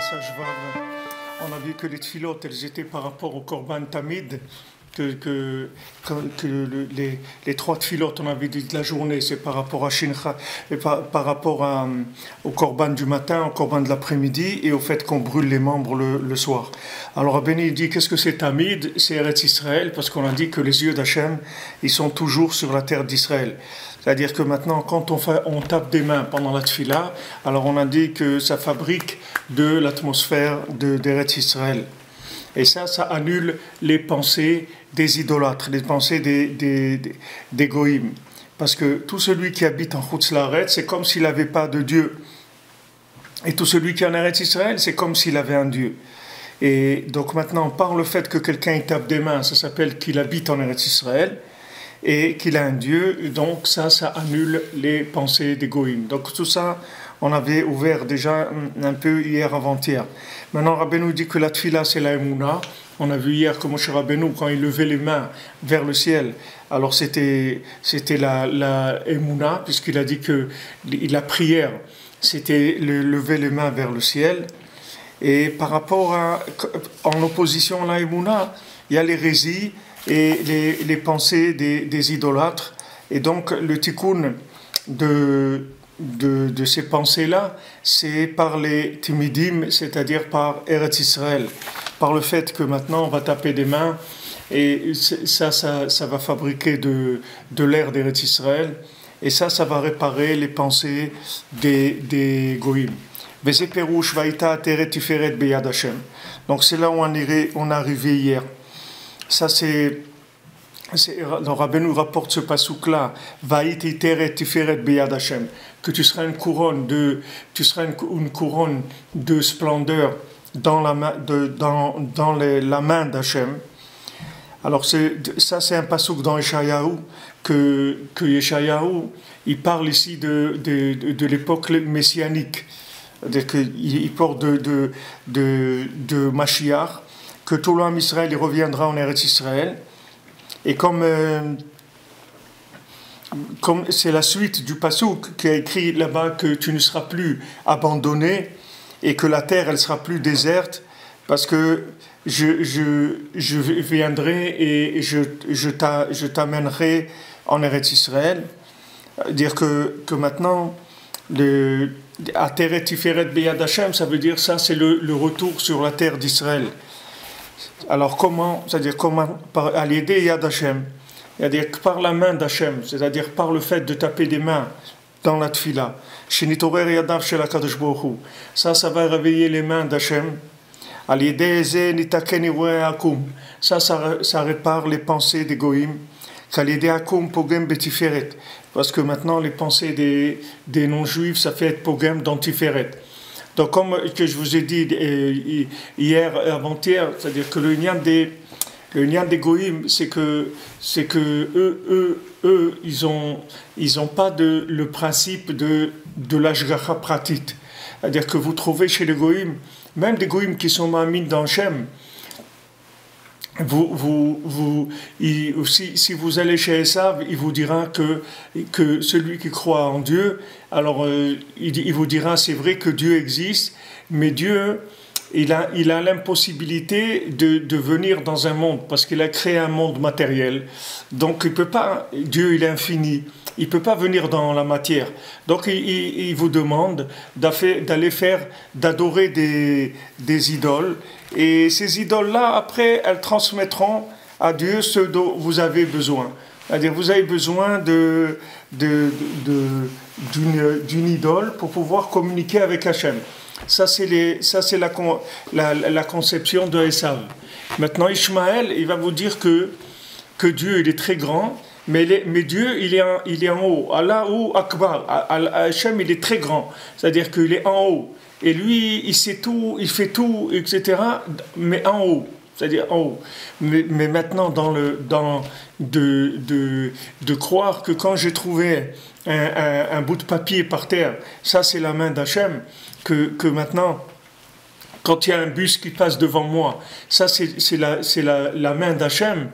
passage Vav, on a vu que les tfilotes, elles étaient par rapport au Korban Tamid, les trois tfilotes, on avait dit de la journée, c'est par rapport à Shincha, et par rapport au Korban du matin, au Korban de l'après-midi, et au fait qu'on brûle les membres le soir. Alors Rabbeinu dit, qu'est-ce que c'est Tamid? C'est Eretz Israël, parce qu'on a dit que les yeux d'Hachem, ils sont toujours sur la terre d'Israël. C'est-à-dire que maintenant, quand on tape des mains pendant la tfila, alors on a dit que ça fabrique de l'atmosphère d'Eretz Israël. Et ça annule les pensées des idolâtres, les pensées des goïms. Parce que tout celui qui habite en Chutz La'aretz, c'est comme s'il n'avait pas de Dieu. Et tout celui qui est en Eretz Israël, c'est comme s'il avait un Dieu. Et donc maintenant, par le fait que quelqu'un tape des mains, ça s'appelle qu'il habite en Eretz Israël, et qu'il a un Dieu, donc ça annule les pensées des goïms. Donc tout ça, on avait ouvert déjà un peu hier avant-hier. Maintenant, Rabbeinu dit que la tfila, c'est la Emouna. On a vu hier que Moshe Rabbeinu, quand il levait les mains vers le ciel, alors c'était la Emouna, puisqu'il a dit que la prière, c'était lever les mains vers le ciel. Et par rapport en opposition à la Emouna, il y a l'hérésie et les pensées des idolâtres. Et donc, le tikkun de ces pensées-là, c'est par les timidim, c'est-à-dire par Eretz Israël, par le fait que maintenant on va taper des mains, et ça va fabriquer de l'air d'Eretz Israël, et ça va réparer les pensées des goïms. Donc c'est là où on est arrivé hier. Ça c'est le Rabbeinu rapporte ce pasouk-là, Vaïti Teret Tiferet Beyad Hashem, que tu seras une couronne de splendeur dans la main d'Hachem. Alors ça c'est un pasouk dans Yeshayahu, que Yeshayahu, il parle ici de l'époque messianique, c'est-à-dire qu'il parle de Mashiach, que tout l'homme Israël il reviendra en Eretz Israël. Et comme c'est la suite du passouk qui a écrit là-bas que tu ne seras plus abandonné et que la terre elle sera plus déserte, parce que je viendrai et je t'amènerai en Eretz Israël. Dire que maintenant Ateret Tiferet Beyad Hashem, ça veut dire ça c'est le retour sur la terre d'Israël. Alors comment, c'est-à-dire comment, à l'aider Yad Hashem, c'est-à-dire par la main d'Hachem, c'est-à-dire par le fait de taper des mains dans la tfila, Shenitorer Yadav Shel HaKadosh Baruch Hu, ça va réveiller les mains d'Hachem, à l'aider Eze Nitaken Iroe Akum, ça répare les pensées des goïms, qu'à l'aider Akum Pogem Betiferet, parce que maintenant les pensées des non-juifs, ça fait être Pogem dans Tiferet. Donc, comme que je vous ai dit hier et avant-hier, c'est-à-dire que le nian des goïms, c'est que eux, ils ont pas le principe de l'ashgacha pratit. C'est-à-dire que vous trouvez chez les goïms, même des goïms qui sont ma'amines dans Hachem, si vous allez chez Esav, il vous dira que celui qui croit en Dieu, alors il vous dira c'est vrai que Dieu existe, mais Dieu il a l'impossibilité de venir dans un monde parce qu'il a créé un monde matériel. Donc il peut pas, Dieu il est infini, il peut pas venir dans la matière. Donc il vous demande d'adorer des idoles. Et ces idoles-là, après, elles transmettront à Dieu ce dont vous avez besoin. C'est-à-dire, vous avez besoin d'une idole pour pouvoir communiquer avec Hachem. Ça, c'est la conception de Esav. Maintenant, Ishmaël, il va vous dire que Dieu, il est très grand, mais Dieu, il est en haut. Allahu Akbar. Hachem, il est très grand. C'est-à-dire qu'il est en haut. Et lui, il sait tout, il fait tout, etc., mais en haut, c'est-à-dire en haut. Mais maintenant, de croire que quand j'ai trouvé un bout de papier par terre, ça c'est la main d'Hachem, que maintenant, quand il y a un bus qui passe devant moi, ça c'est la main d'Hachem,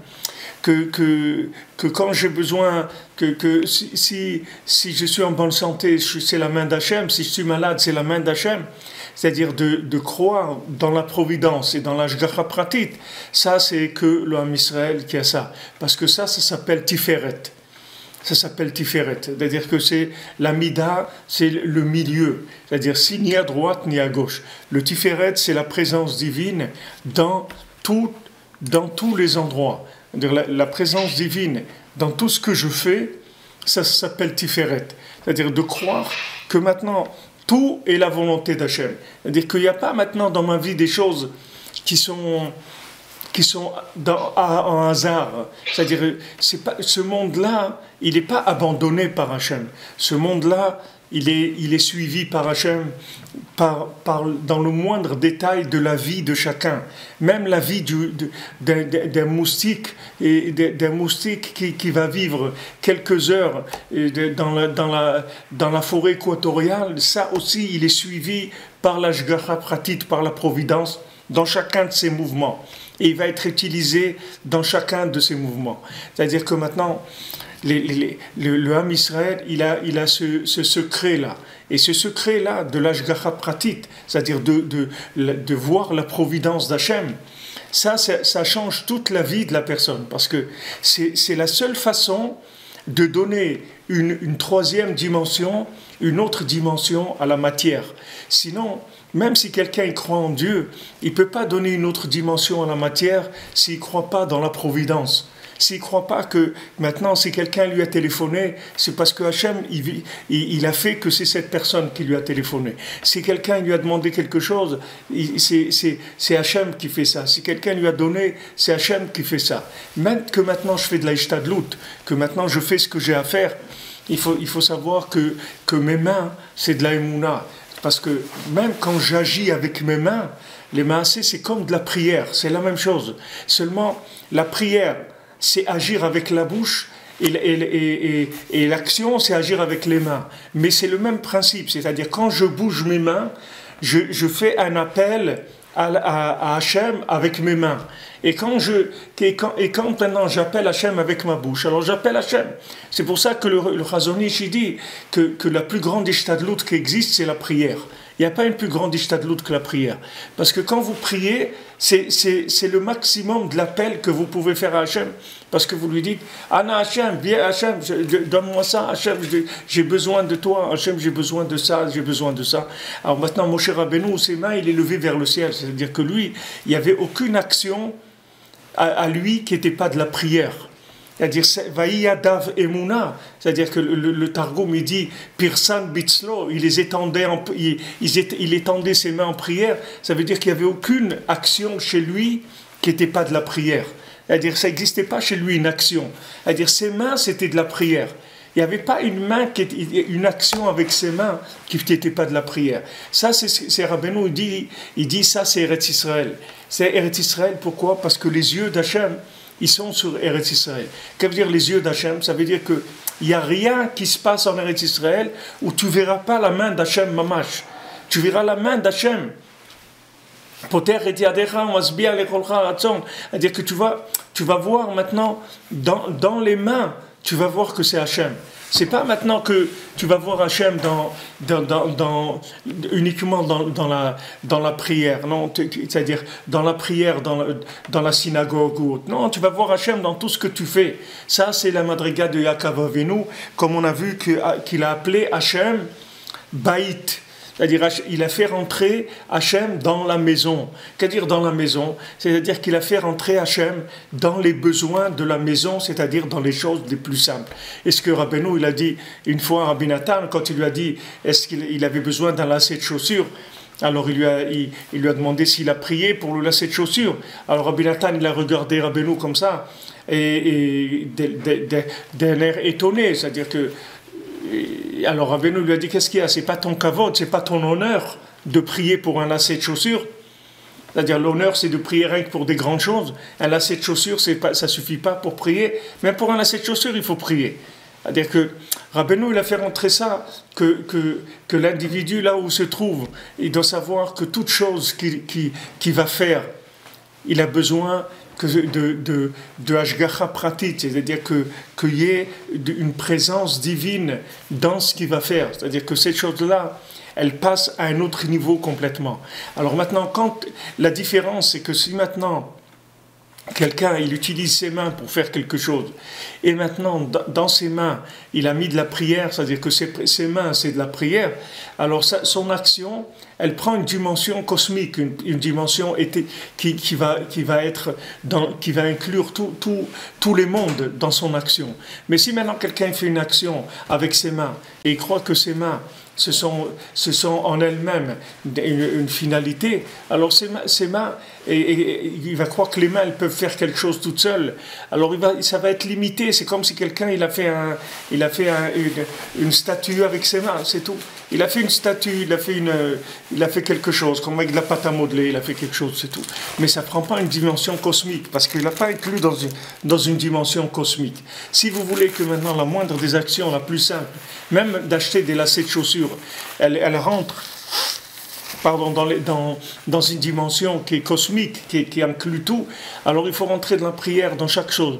que quand j'ai besoin, que si je suis en bonne santé, c'est la main d'Hachem, si je suis malade, c'est la main d'Hachem. c'est-à-dire de croire dans la providence et dans l'ashgacha pratit, ça c'est que le Ham Israël qui a ça. Parce que ça s'appelle Tiferet. Ça s'appelle Tiferet, c'est-à-dire que c'est la Mida, c'est le milieu, c'est-à-dire si ni à droite ni à gauche. Le Tiferet, c'est la présence divine dans tous les endroits. C'est-à-dire la présence divine dans tout ce que je fais, ça s'appelle Tiferet. C'est-à-dire de croire que maintenant, tout est la volonté d'Hachem. C'est-à-dire qu'il n'y a pas maintenant dans ma vie des choses qui sont en hasard. C'est-à-dire, ce monde-là, il n'est pas abandonné par Hachem. Ce monde-là, il est suivi par Hachem dans le moindre détail de la vie de chacun. Même la vie d'un moustique, qui va vivre quelques heures dans la forêt équatoriale, ça aussi, il est suivi par l'ashgacha pratit, par la providence, dans chacun de ses mouvements. Et il va être utilisé dans chacun de ces mouvements. C'est-à-dire que maintenant, le Ham Israël, il a ce secret-là. Et ce secret-là de l'ashgacha pratit, c'est-à-dire de voir la providence d'Hachem, ça change toute la vie de la personne. Parce que c'est la seule façon de donner une troisième dimension, une autre dimension à la matière. Sinon, même si quelqu'un croit en Dieu, il ne peut pas donner une autre dimension à la matière s'il ne croit pas dans la providence. S'il ne croit pas que maintenant, si quelqu'un lui a téléphoné, c'est parce que Hachem, il a fait que c'est cette personne qui lui a téléphoné. Si quelqu'un lui a demandé quelque chose, c'est Hachem qui fait ça. Si quelqu'un lui a donné, c'est Hachem qui fait ça. Même que maintenant je fais de la ishtadlout, que maintenant je fais ce que j'ai à faire, il faut savoir que mes mains, c'est de la émouna. Parce que même quand j'agis avec mes mains, les mains, c'est comme de la prière, c'est la même chose. Seulement, la prière, c'est agir avec la bouche et l'action, c'est agir avec les mains. Mais c'est le même principe, c'est-à-dire quand je bouge mes mains, je fais un appel à Hachem avec mes mains. Et quand maintenant j'appelle Hachem avec ma bouche, alors j'appelle Hachem. C'est pour ça que le Chazon Ish dit que la plus grande ishtadlout qui existe, c'est la prière. Il n'y a pas une plus grande ishtadlout que la prière. Parce que quand vous priez, c'est le maximum de l'appel que vous pouvez faire à Hachem. Parce que vous lui dites, Anna Hachem, viens Hachem, donne-moi ça, Hachem, j'ai besoin de toi, Hachem, j'ai besoin de ça, j'ai besoin de ça. Alors maintenant, Moshe Rabbeinu, ses mains, il est levé vers le ciel. C'est-à-dire que lui, il n'y avait aucune action à lui qui n'était pas de la prière. C'est-à-dire, Vaïyadav Emouna, c'est-à-dire que le Targum, il dit, Pirsan Bitzlo, il étendait ses mains en prière, ça veut dire qu'il n'y avait aucune action chez lui qui n'était pas de la prière. C'est-à-dire, ça n'existait pas chez lui une action. C'est-à-dire, ses mains, c'était de la prière. Il n'y avait pas une action avec ses mains qui n'était pas de la prière. Ça, c'est Rabbeinu, il dit ça, c'est Eretz Israël. C'est Eretz Israël, pourquoi? Parce que les yeux d'Hachem, ils sont sur Eretz Israël. Qu'est-ce que veut dire les yeux d'Hachem? Ça veut dire qu'il n'y a rien qui se passe en Eretz Israël où tu ne verras pas la main d'Hachem mamash. Tu verras la main d'Hachem. C'est-à-dire que tu vas voir maintenant dans les mains, tu vas voir que c'est Hachem. C'est pas maintenant que tu vas voir Hachem uniquement dans la prière, non, c'est-à-dire dans la prière, dans la synagogue ou autre. Non, tu vas voir Hachem dans tout ce que tu fais. Ça, c'est la madriga de Yaakov Avinu, comme on a vu qu'il a appelé Hachem Baït. C'est-à-dire, il a fait rentrer Hachem dans la maison. Qu'est-ce dire dans la maison? C'est-à-dire qu'il a fait rentrer Hachem dans les besoins de la maison, c'est-à-dire dans les choses les plus simples. Est-ce que Rabbeinu, il a dit, une fois à Rabbi Nathan, quand il lui a dit, est-ce qu'il avait besoin d'un lacet de chaussures? Alors il lui a demandé s'il a prié pour le lacet de chaussures. Alors Rabbi Nathan, il a regardé Rabbeinu comme ça, et d'un air étonné, c'est-à-dire que alors Rabbeinu lui a dit, qu'est-ce qu'il y a? C'est pas ton kavod, c'est pas ton honneur de prier pour un lacet de chaussures. C'est-à-dire l'honneur, c'est de prier rien que pour des grandes choses. Un lacet de chaussures, ça suffit pas pour prier. Même pour un lacet de chaussures, il faut prier. C'est-à-dire que Rabbeinu, il a fait rentrer ça, que l'individu, là où il se trouve, il doit savoir que toute chose qu'il va faire, il a besoin de Hashgacha pratit, c'est-à-dire qu'il y ait une présence divine dans ce qu'il va faire. C'est-à-dire que cette chose-là, elle passe à un autre niveau complètement. Alors maintenant, quand la différence, c'est que si maintenant quelqu'un, il utilise ses mains pour faire quelque chose, et maintenant, dans ses mains, il a mis de la prière, c'est-à-dire que ses mains, c'est de la prière, alors son action, elle prend une dimension cosmique, une dimension qui va inclure tous les mondes dans son action. Mais si maintenant quelqu'un fait une action avec ses mains, et il croit que ses mains, ce sont en elles-mêmes une finalité, alors ces mains, et il va croire que les mains elles peuvent faire quelque chose toutes seules, alors ça va être limité. C'est comme si quelqu'un il a fait une statue avec ses mains, c'est tout. Il a fait une statue, il a fait quelque chose, comme avec de la pâte à modeler, il a fait quelque chose, c'est tout. Mais ça ne prend pas une dimension cosmique, parce qu'il n'a pas inclus dans une dimension cosmique. Si vous voulez que maintenant la moindre des actions, la plus simple, même d'acheter des lacets de chaussures, elle rentre dans une dimension qui est cosmique, qui inclut tout, alors il faut rentrer de la prière dans chaque chose.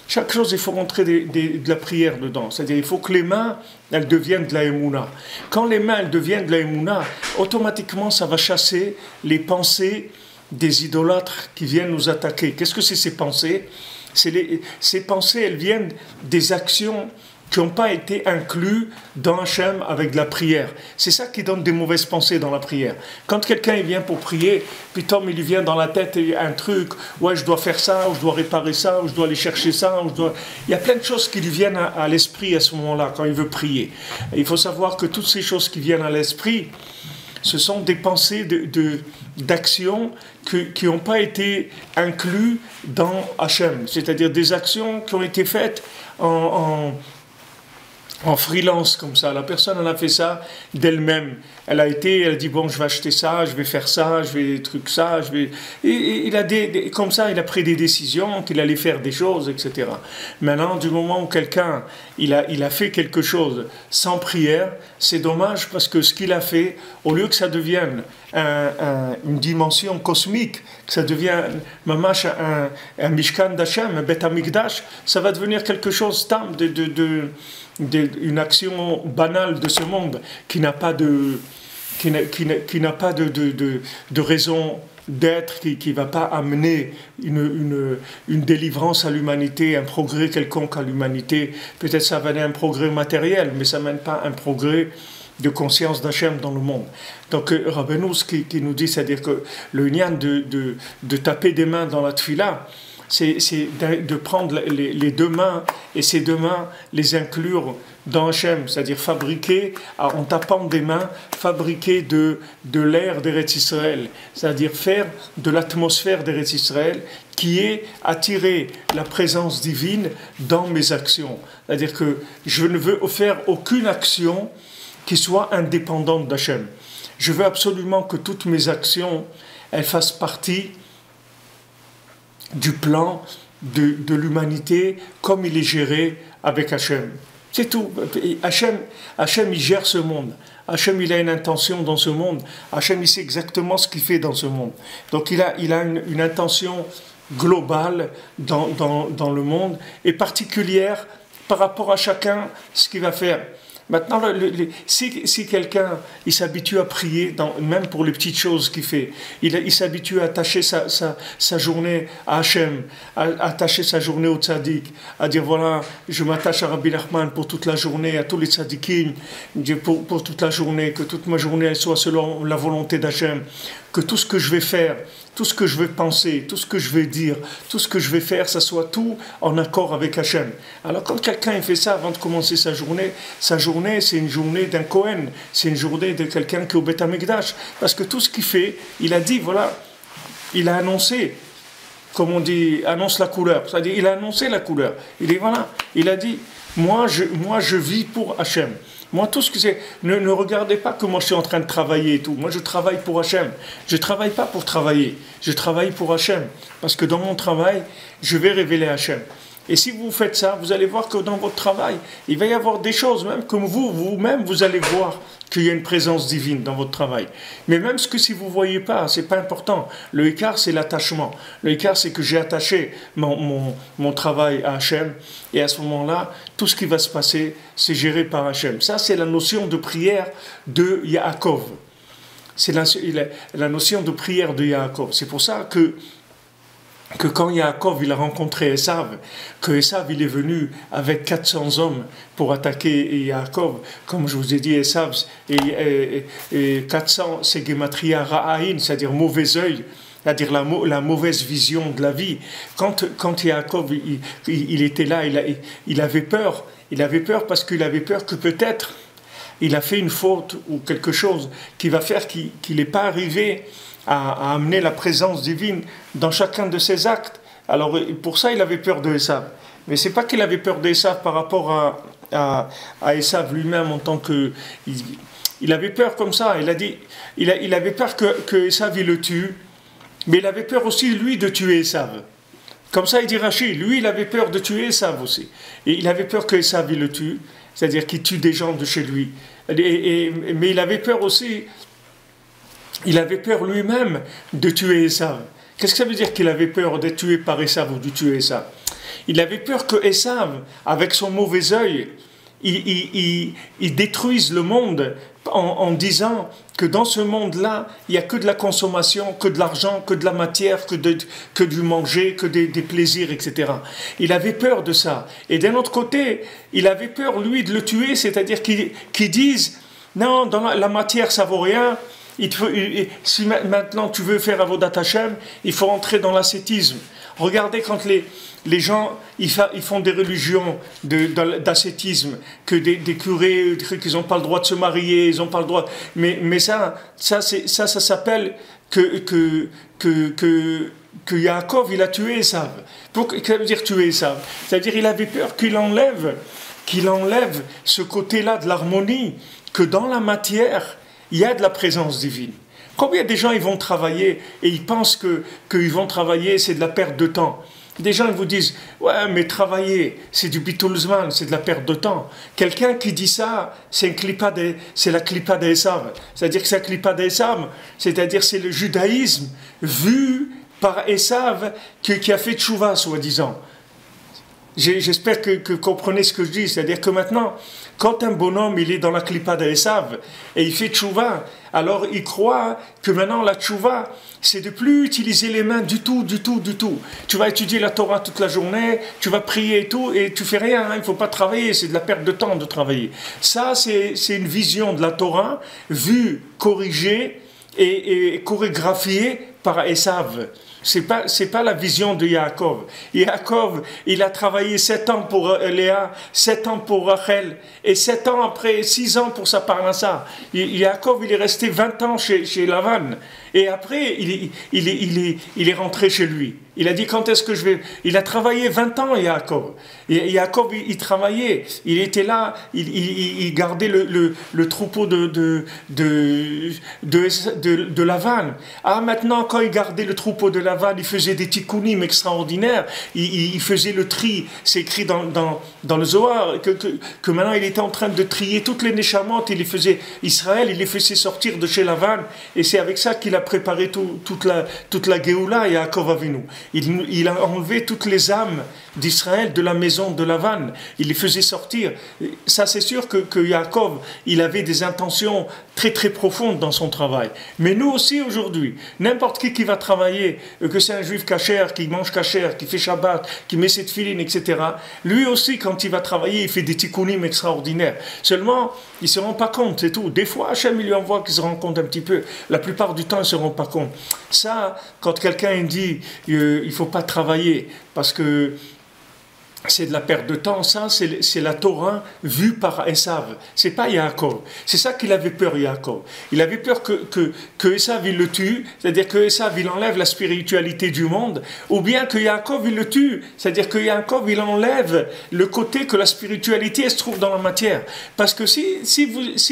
Chaque chose, il faut rentrer de la prière dedans. C'est-à-dire il faut que les mains, elles deviennent de la émouna. Quand les mains, elles deviennent de la émouna, automatiquement, ça va chasser les pensées des idolâtres qui viennent nous attaquer. Qu'est-ce que c'est ces pensées? Ces pensées, elles viennent des actions qui n'ont pas été inclus dans Hachem avec de la prière. C'est ça qui donne des mauvaises pensées dans la prière. Quand quelqu'un il vient pour prier, puis Tom il lui vient dans la tête un truc, ouais je dois faire ça, ou je dois réparer ça, ou je dois aller chercher ça, il y a plein de choses qui lui viennent à l'esprit à ce moment-là, quand il veut prier. Et il faut savoir que toutes ces choses qui viennent à l'esprit, ce sont des pensées d'actions qui n'ont pas été inclus dans Hachem. C'est-à-dire des actions qui ont été faites en freelance comme ça. La personne, elle a fait ça d'elle-même. Elle a dit, bon, je vais acheter ça, je vais faire ça, je vais truc ça, je vais... Et il a comme ça, il a pris des décisions, qu'il allait faire des choses, etc. Maintenant, du moment où quelqu'un, il a fait quelque chose sans prière, c'est dommage parce que ce qu'il a fait, au lieu que ça devienne une dimension cosmique, que ça devienne mamash un Mishkan d'Hachem, un Bet Hamikdash, ça va devenir quelque chose une action banale de ce monde qui n'a pas de raison d'être, qui ne va pas amener une délivrance à l'humanité, un progrès quelconque à l'humanité. Peut-être ça va amener un progrès matériel, mais ça ne mène pas un progrès de conscience d'Hachem dans le monde. Donc Rabbeinu, ce qui nous dit, c'est-à-dire que le nyan de taper des mains dans la tfila, c'est de prendre les deux mains et ces deux mains les inclure dans Hachem, c'est-à-dire fabriquer, en tapant des mains, fabriquer de l'air d'Eretz Israël, c'est-à-dire faire de l'atmosphère d'Eretz Israël qui est attirer la présence divine dans mes actions. C'est-à-dire que je ne veux faire aucune action qui soit indépendante d'Hachem. Je veux absolument que toutes mes actions, elles fassent partie du plan de l'humanité comme il est géré avec Hachem. C'est tout. Hachem, il gère ce monde. Hachem, il a une intention dans ce monde. Hachem, il sait exactement ce qu'il fait dans ce monde. Donc, il a une intention globale dans le monde et particulière par rapport à chacun, ce qu'il va faire. Maintenant, si quelqu'un il s'habitue à prier, même pour les petites choses qu'il fait, il s'habitue à attacher sa journée à Hachem, à attacher sa journée au tzaddik, à dire voilà, je m'attache à Rabbi Nachman pour toute la journée, à tous les tzaddikim, pour toute la journée, que toute ma journée elle soit selon la volonté d'Hachem, que tout ce que je vais faire, tout ce que je vais penser, tout ce que je vais dire, tout ce que je vais faire, ça soit tout en accord avec Hachem. Alors quand quelqu'un fait ça avant de commencer sa journée c'est une journée d'un Kohen, c'est une journée de quelqu'un qui est au Bet Hamikdash, parce que tout ce qu'il fait, il a dit, voilà, il a annoncé, comme on dit, annonce la couleur, c'est-à-dire il a annoncé la couleur, il dit voilà, il a dit, moi je vis pour Hachem. Moi, tout ce que c'est, ne regardez pas que moi je suis en train de travailler et tout. Moi, je travaille pour Hachem. Je ne travaille pas pour travailler. Je travaille pour Hachem. Parce que dans mon travail, je vais révéler Hachem. Et si vous faites ça, vous allez voir que dans votre travail, il va y avoir des choses, même comme vous-même, vous allez voir qu'il y a une présence divine dans votre travail. Mais même ce que si vous ne voyez pas, ce n'est pas important. Le écart, c'est l'attachement. Le écart, c'est que j'ai attaché mon travail à Hachem. Et à ce moment-là, tout ce qui va se passer, c'est géré par Hachem. Ça, c'est la notion de prière de Yaakov. C'est la notion de prière de Yaakov. C'est pour ça que quand Yaakov il a rencontré Esav, que Esav il est venu avec 400 hommes pour attaquer Yaakov, comme je vous ai dit, Esav, et 400 c'est Gematria Ra'aïn, c'est-à-dire mauvais œil, c'est-à-dire la mauvaise vision de la vie. Quand Yaakov il était là, il avait peur parce qu'il avait peur que peut-être il a fait une faute ou quelque chose qui va faire qu'il n'est pas arrivé à amener la présence divine dans chacun de ses actes. Alors pour ça il avait peur de Esav. Mais c'est pas qu'il avait peur d'Esav par rapport à Esav lui-même en tant que... Il avait peur comme ça. Il avait peur que Esav il le tue, mais il avait peur aussi lui de tuer Esav. Comme ça il dit Rachid, lui il avait peur de tuer Esav aussi. Et il avait peur que Esav il le tue, c'est-à-dire qu'il tue des gens de chez lui. Mais il avait peur aussi... Il avait peur lui-même de tuer Esav. Qu'est-ce que ça veut dire qu'il avait peur d'être tué par Esav ou de tuer Esav? Il avait peur que Esav, avec son mauvais œil, il détruise le monde en disant que dans ce monde-là, il n'y a que de la consommation, que de l'argent, que de la matière, que du manger, que des plaisirs, etc. Il avait peur de ça. Et d'un autre côté, il avait peur, lui, de le tuer, c'est-à-dire qu'il dise « Non, dans la matière, ça vaut rien ». Si maintenant tu veux faire Avodat Hashem, il faut entrer dans l'ascétisme. Regardez quand les gens ils font des religions d'ascétisme, que des curés qu'ils n'ont pas le droit de se marier, ils n'ont pas le droit. Mais ça s'appelle que Yaakov il a tué Esav. Qu'est-ce que ça veut dire tuer Esav? C'est-à-dire il avait peur qu'il enlève ce côté-là de l'harmonie, que dans la matière il y a de la présence divine. Combien de gens ils vont travailler et ils pensent qu'ils vont travailler, c'est de la perte de temps. Des gens ils vous disent « Ouais, mais travailler, c'est du bitulzman, c'est de la perte de temps. » Quelqu'un qui dit ça, c'est la klipa d'Esav. C'est-à-dire que c'est la klipa d'Esav, c'est-à-dire c'est le judaïsme vu par Esav qui a fait tchouva, soi-disant. J'espère que vous comprenez ce que je dis. C'est-à-dire que maintenant, quand un bonhomme il est dans la klipa d'Esav et il fait tchouva, alors il croit que maintenant la tchouva, c'est de plus utiliser les mains du tout. Tu vas étudier la Torah toute la journée, tu vas prier et tout, et tu fais rien, il ne faut pas travailler, c'est de la perte de temps de travailler. Ça, c'est une vision de la Torah vue, corrigée et chorégraphiée par Esav. C'est pas la vision de Yaakov. Yaakov, il a travaillé 7 ans pour Léa, 7 ans pour Rachel, et 7 ans après, 6 ans pour sa parnassa. Yaakov, il est resté 20 ans chez Lavan. Et après, il est rentré chez lui. Il a dit, quand est-ce que je vais... Il a travaillé 20 ans, Yaakov. Et Yaakov, il travaillait. Il était là, il gardait le troupeau de Lavan. Ah, maintenant, quand il gardait le troupeau de Lavan, il faisait des tikkunim extraordinaires. Il faisait le tri. C'est écrit dans le Zohar que maintenant, il était en train de trier toutes les neshamot. Israël, il les faisait sortir de chez Lavan. Et c'est avec ça qu'il a préparé toute la Géoula, Yaakov Avinu. Il a enlevé toutes les âmes d'Israël de la maison de Lavan. Il les faisait sortir. Ça, c'est sûr que Yaakov, il avait des intentions très très profondes dans son travail. Mais nous aussi aujourd'hui, n'importe qui va travailler, que c'est un juif cachère, qui mange cachère, qui fait Shabbat, qui met ses tefilines, etc. Lui aussi, quand il va travailler, il fait des tikkunim extraordinaires. Seulement, il ne se rend pas compte, c'est tout. Des fois, Hachem, il lui envoie qu'il se rend compte un petit peu. La plupart du temps, il ne se rend pas compte. Ça, quand quelqu'un dit il ne faut pas travailler parce que c'est de la perte de temps, ça c'est la Torah vue par Esav, c'est pas Yaakov. C'est ça qu'il avait peur, Yaakov. Il avait peur que Esav il le tue, c'est-à-dire que Esav il enlève la spiritualité du monde, ou bien que Yaakov il le tue, c'est-à-dire que Yaakov il enlève le côté que la spiritualité elle se trouve dans la matière. Parce que si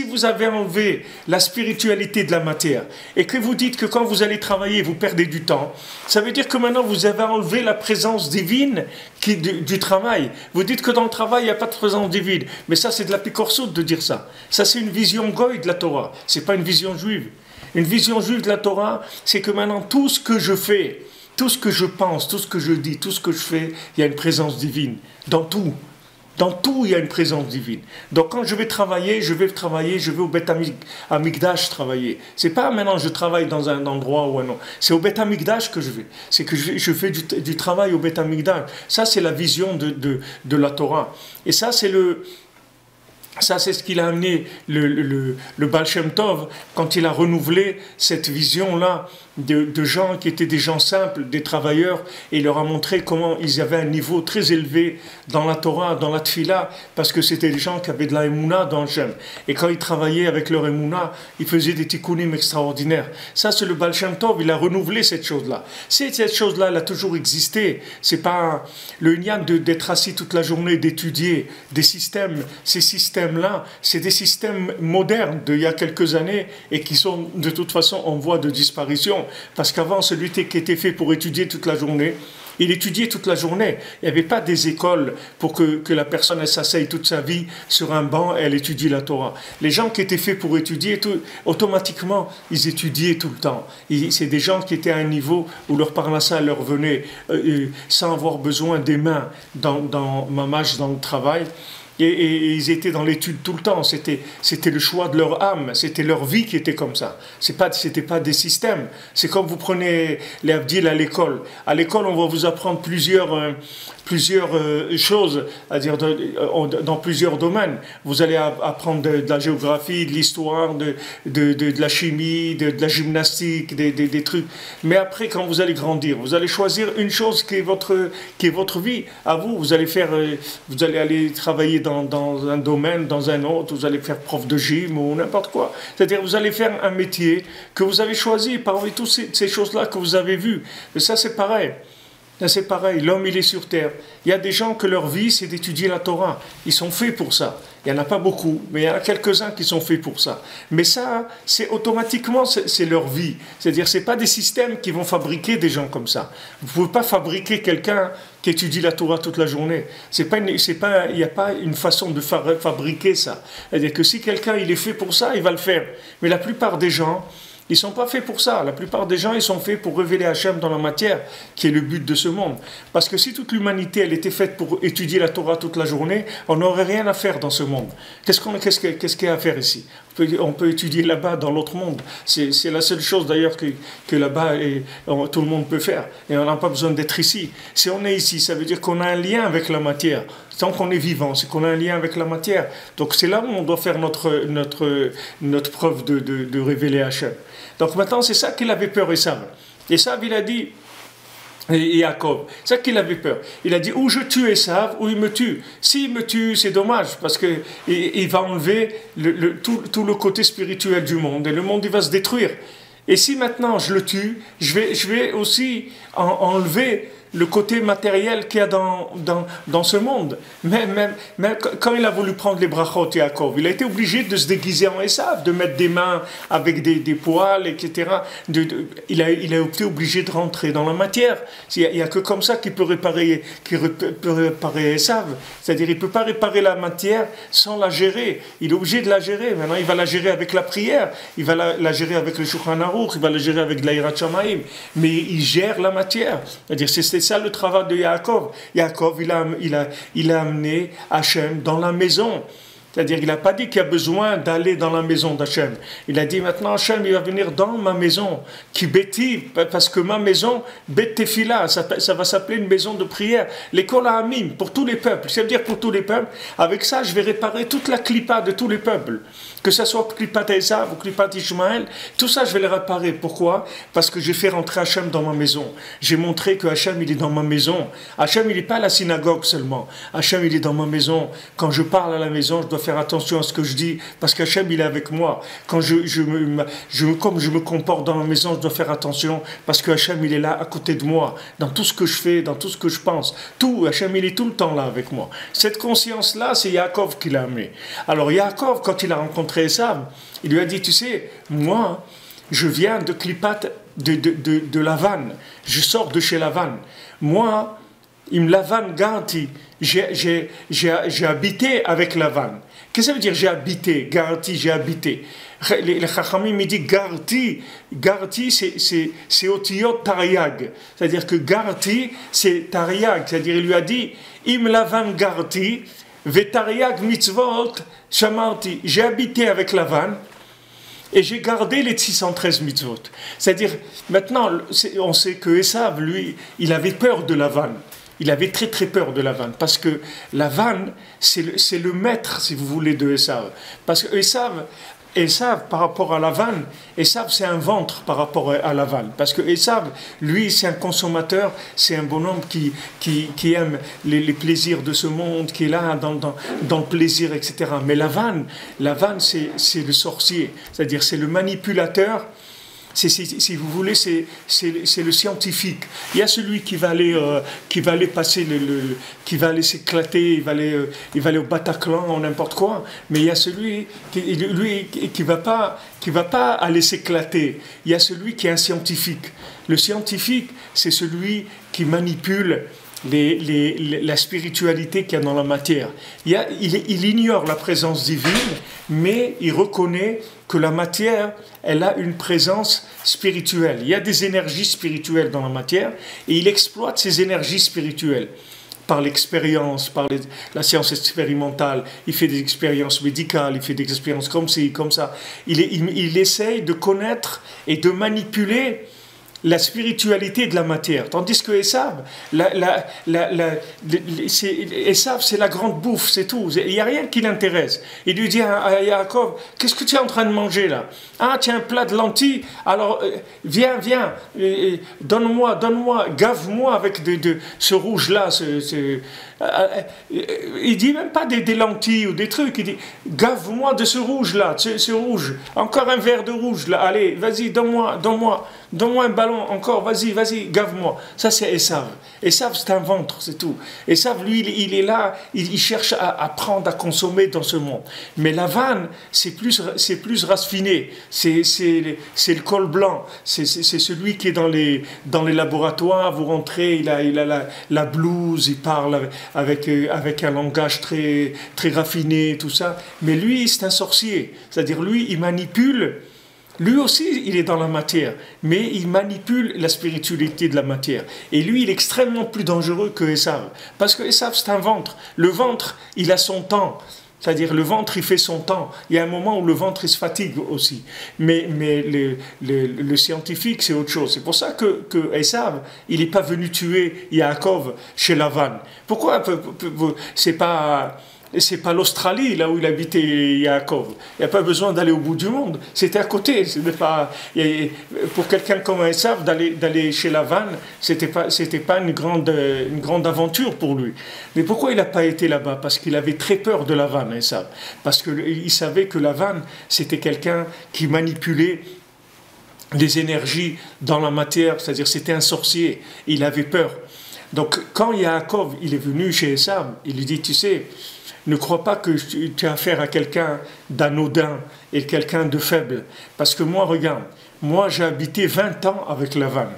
vous avez enlevé la spiritualité de la matière et que vous dites que quand vous allez travailler vous perdez du temps, ça veut dire que maintenant vous avez enlevé la présence divine du travail travail. Vous dites que dans le travail, il n'y a pas de présence divine. Mais ça, c'est de la picorsoute de dire ça. Ça, c'est une vision goy de la Torah. Ce n'est pas une vision juive. Une vision juive de la Torah, c'est que maintenant, tout ce que je fais, tout ce que je pense, tout ce que je dis, tout ce que je fais, il y a une présence divine. Dans tout. Dans tout, il y a une présence divine. Donc quand je vais travailler, je vais au Beth Amikdash travailler. C'est pas maintenant je travaille dans un endroit ou un autre. C'est au Beth Amikdash que je vais. C'est que je fais du travail au Beth Amikdash. Ça, c'est la vision de la Torah. Et ça, c'est ce qu'il a amené le Baal Shem Tov quand il a renouvelé cette vision-là de gens qui étaient des gens simples, des travailleurs, et il leur a montré comment ils avaient un niveau très élevé dans la Torah, dans la Tfila, parce que c'était des gens qui avaient de la Emouna dans Shem. Et quand ils travaillaient avec leur Emouna, ils faisaient des tikkunim extraordinaires. Ça, c'est le Baal Shem Tov, il a renouvelé cette chose-là. Cette chose-là, elle a toujours existé. C'est pas le Inyan d'être assis toute la journée, d'étudier des systèmes. Ces systèmes-là, c'est des systèmes modernes d'il y a quelques années et qui sont de toute façon en voie de disparition. Parce qu'avant, celui qui était fait pour étudier toute la journée, il étudiait toute la journée. Il n'y avait pas des écoles pour que la personne elle s'asseye toute sa vie sur un banc et elle étudie la Torah. Les gens qui étaient faits pour étudier, automatiquement, ils étudiaient tout le temps. C'est des gens qui étaient à un niveau où leur parnassa leur venait sans avoir besoin des mains dans Mamash, dans le travail. Et ils étaient dans l'étude tout le temps. C'était le choix de leur âme. C'était leur vie qui était comme ça. C'était pas des systèmes. C'est comme vous prenez les Abdil à l'école. À l'école, on va vous apprendre plusieurs choses, c'est-à-dire dans plusieurs domaines. Vous allez apprendre de la géographie, de l'histoire, de la chimie, de la gymnastique, des trucs. Mais après, quand vous allez grandir, vous allez choisir une chose qui est votre vie. À vous, vous allez aller travailler dans un domaine, dans un autre, vous allez faire prof de gym ou n'importe quoi. C'est-à-dire vous allez faire un métier que vous avez choisi parmi toutes ces choses-là que vous avez vues. Et ça, c'est pareil. Là, c'est pareil, l'homme il est sur terre. Il y a des gens que leur vie c'est d'étudier la Torah. Ils sont faits pour ça. Il n'y en a pas beaucoup, mais il y en a quelques-uns qui sont faits pour ça. Mais ça, c'est automatiquement, c'est leur vie. C'est-à-dire, ce n'est pas des systèmes qui vont fabriquer des gens comme ça. Vous ne pouvez pas fabriquer quelqu'un qui étudie la Torah toute la journée. Il n'y a pas une façon de fabriquer ça. C'est-à-dire que si quelqu'un il est fait pour ça, il va le faire. Mais la plupart des gens, ils ne sont pas faits pour ça. La plupart des gens, ils sont faits pour révéler Hachem dans la matière, qui est le but de ce monde. Parce que si toute l'humanité, elle était faite pour étudier la Torah toute la journée, on n'aurait rien à faire dans ce monde. Qu'est-ce qu'il y a à faire ici ? On peut étudier là-bas, dans l'autre monde. C'est la seule chose d'ailleurs que là-bas, tout le monde peut faire. Et on n'a pas besoin d'être ici. Si on est ici, ça veut dire qu'on a un lien avec la matière. Tant qu'on est vivant, c'est qu'on a un lien avec la matière. Donc c'est là où on doit faire notre preuve de révéler Hachem. Donc maintenant, c'est ça qu'il avait peur, Esav. Esav, il a dit, et Jacob, c'est ça qu'il avait peur. Il a dit, ou je tue Esav, ou il me tue. S'il me tue, c'est dommage, parce qu'il va enlever tout le côté spirituel du monde, et le monde, il va se détruire. Et si maintenant je le tue, je vais aussi enlever le côté matériel qu'il y a dans ce monde. Même quand il a voulu prendre les brachot Yaakov, il a été obligé de se déguiser en Esav, de mettre des mains avec des poils, etc. Il a été obligé de rentrer dans la matière. Il n'y a que comme ça qu'il peut réparer Esav. C'est-à-dire il ne peut pas réparer la matière sans la gérer. Il est obligé de la gérer. Maintenant, il va la gérer avec la prière, il va la gérer avec le Shulchan Aruch, il va la gérer avec de la Yirat Shamayim. Mais il gère la matière. C'est-à-dire c'est ça le travail de Yaakov. Yaakov, il a amené Hachem dans la maison. C'est-à-dire qu'il n'a pas dit qu'il y a besoin d'aller dans la maison d'Hachem. Il a dit maintenant Hachem, il va venir dans ma maison, qui béti, parce que ma maison, Bet Tefila, ça va s'appeler une maison de prière. L'école à Amim, pour tous les peuples. Ça veut dire pour tous les peuples. Avec ça, je vais réparer toute la clipa de tous les peuples. Que ce soit clipat Esav ou clipat Ishmaël, tout ça, je vais les réparer. Pourquoi ? Parce que j'ai fait rentrer Hachem dans ma maison. J'ai montré que Hachem, il est dans ma maison. Hachem, il n'est pas à la synagogue seulement. Hachem, il est dans ma maison. Quand je parle à la maison, je dois faire attention à ce que je dis, parce qu'Hachem, il est avec moi. Quand comme je me comporte dans la maison, je dois faire attention, parce que Hachem, il est là à côté de moi, dans tout ce que je fais, dans tout ce que je pense. Tout, Hachem, il est tout le temps là avec moi. Cette conscience-là, c'est Yaakov qui l'a amené. Alors Yaakov, quand il a rencontré Esav, il lui a dit, tu sais, moi, je viens de Klipat, de Lavan. Je sors de chez Lavan. Moi, Im Lavan Garti, j'ai habité avec Lavan. Qu'est-ce que ça veut dire j'ai habité? Garti, j'ai habité. Les Chachamim me disent Garti, c'est Otiyot Tariag. C'est-à-dire que Garti, c'est Tariag. C'est-à-dire il lui a dit Im Lavan Garti, Vetariag Mitzvot Shamarti. J'ai habité avec Lavan. Et j'ai gardé les 613 mitzvot. C'est-à-dire, maintenant, on sait que Esav, lui, il avait peur de Lavan. Il avait très très peur de Lavan. Parce que Lavan, c'est le maître, si vous voulez, de Esav. Parce que Esav, par rapport à Lavan, Esav, c'est un ventre par rapport à Lavan. Parce que Esav, lui, c'est un consommateur, c'est un bonhomme qui aime les plaisirs de ce monde, qui est là dans le plaisir, etc. Mais Lavan, c'est le sorcier, c'est-à-dire c'est le manipulateur. Si vous voulez, c'est le scientifique. Il y a celui qui va aller passer qui va aller s'éclater, il va aller au Bataclan ou n'importe quoi. Mais il y a celui qui va pas aller s'éclater. Il y a celui qui est un scientifique. Le scientifique, c'est celui qui manipule la spiritualité qu'il y a dans la matière. Il ignore la présence divine, mais il reconnaît que la matière, elle a une présence spirituelle. Il y a des énergies spirituelles dans la matière, et il exploite ces énergies spirituelles par l'expérience, par la science expérimentale. Il fait des expériences médicales, il fait des expériences comme ci, comme ça. Il essaye de connaître et de manipuler la spiritualité de la matière. Tandis que Esav, c'est la grande bouffe, c'est tout. Il n'y a rien qui l'intéresse. Il lui dit à Yaakov, qu'est-ce que tu es en train de manger là? Ah, tu as un plat de lentilles, alors viens, donne-moi, gave-moi avec de ce rouge-là. Il dit même pas des lentilles ou des trucs, il dit, gave-moi de ce rouge-là, ce rouge, encore un verre de rouge là, allez, vas-y, donne-moi un ballon, encore, vas-y, gave-moi. Ça, c'est Esav. Esav, c'est un ventre, c'est tout. Esav, lui, il est là, il cherche à prendre, à consommer dans ce monde. Mais Lavan, c'est plus raffiné. C'est le col blanc. C'est celui qui est dans les laboratoires. Vous rentrez, il a la blouse, il parle avec un langage très, très raffiné, tout ça. Mais lui, c'est un sorcier. C'est-à-dire, lui, il manipule. Lui aussi, il est dans la matière, mais il manipule la spiritualité de la matière. Et lui, il est extrêmement plus dangereux que Esav. Parce que Esav, c'est un ventre. Le ventre, il a son temps. C'est-à-dire, le ventre, il fait son temps. Il y a un moment où le ventre, il se fatigue aussi. Mais le scientifique, c'est autre chose. C'est pour ça que Esav, il n'est pas venu tuer Yaakov chez Lavan. Pourquoi c'est pas l'Australie, là où il habitait Yaakov. Il n'y a pas besoin d'aller au bout du monde. C'était à côté. Pour quelqu'un comme Esav, d'aller chez Lavan, c'était pas une grande aventure pour lui. Mais pourquoi il n'a pas été là-bas? Parce qu'il avait très peur de Lavan, Esav. Parce qu'il savait que Lavan, c'était quelqu'un qui manipulait les énergies dans la matière. C'est-à-dire, c'était un sorcier. Il avait peur. Donc, quand Yaakov, il est venu chez Esav, il lui dit, tu sais, ne crois pas que tu as affaire à quelqu'un d'anodin et quelqu'un de faible. Parce que moi, regarde, moi j'ai habité 20 ans avec Lavan